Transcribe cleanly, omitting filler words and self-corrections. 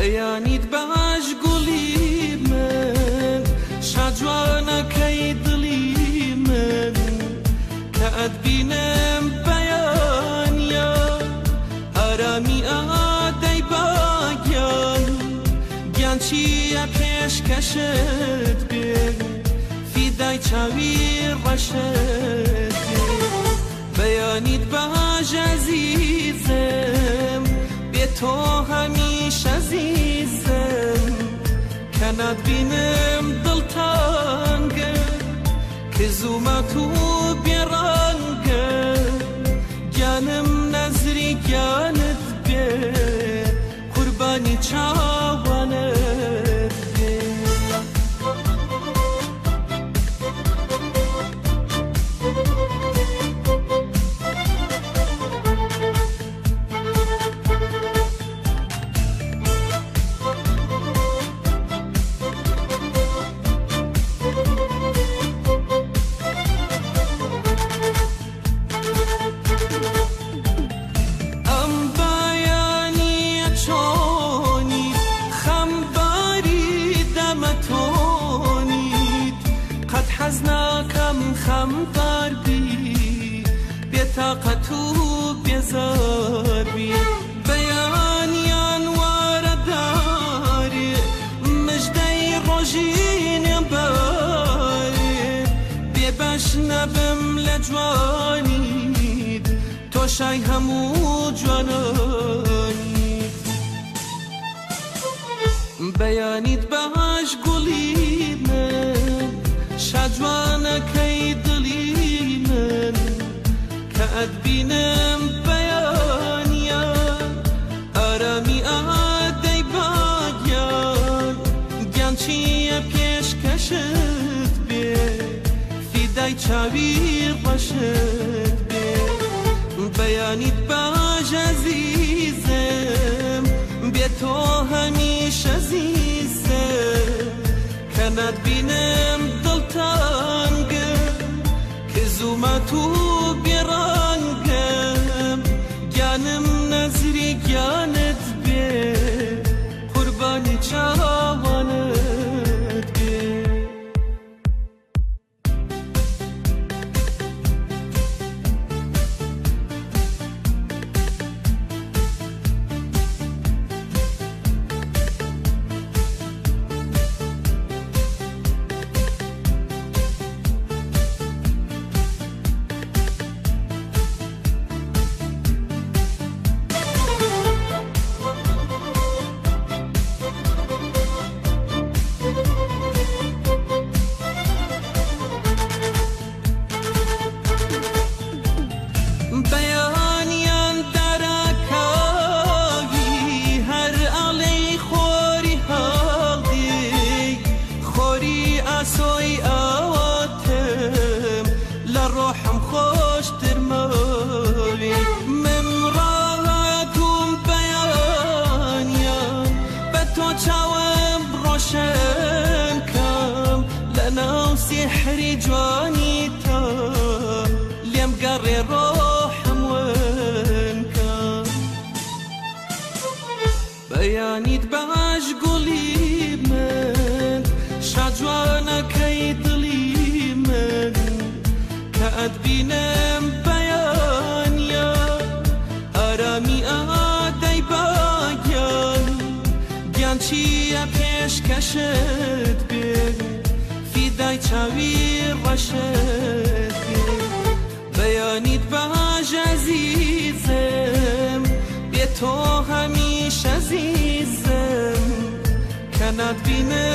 بەیانیت باش گوڵی من شاجوانەکەی دڵی من کە ئەتبینم بەیانیا ئارامی ئادەی باگیان گیان چییە پێشکەشت بێ فیدای چاوی ڕەشت بێ بەیانیت باش عەزیزم بێ تۆ هەمیشە عەزیزم کە ناتبینم دڵتانگە کە زوومەت و بێڕەنگە گیانم نەزری گیانت بێ قوربانی چاوانت بێ خەمبار بی بێتاقەت و بێزار بی بەیانیان وارەدارێ مژدەی ڕۆژینێ بارێ بێبەش نەبم لە جوانیت تۆشای هەموو جوانانیت بەیانیت باش گوڵی من شاجوانەکەی دڵی من کە ئەتبینم بەیانیا ئارامی ئادەی باگیان گیان چییە پێشکەشت بێ فیدای چاوی ڕەشت بێ بەیانیت باش عەزیزم بێ تۆ هەمیشە عەزیزم کە ناتبینم دڵتانگە کە زوومەت و بێڕەنگەم گیانم نەزری گیانت بێ قوربانی چاوانت بێ سحری جوانی تا لیم گەڕێ ڕۆحم وەنکە بەیانیت باش گوڵی من شاجوانەکەی دڵی من کە ئەتبینم بەیانیا ئارامی ئادەی باگیان گیان چییە پێشکەشت بێ فیدای چاوی ڕەشت بێ بەیانیت باش عەزیزم بێ تۆ هەمیشە عەزیزم کە ناتبینم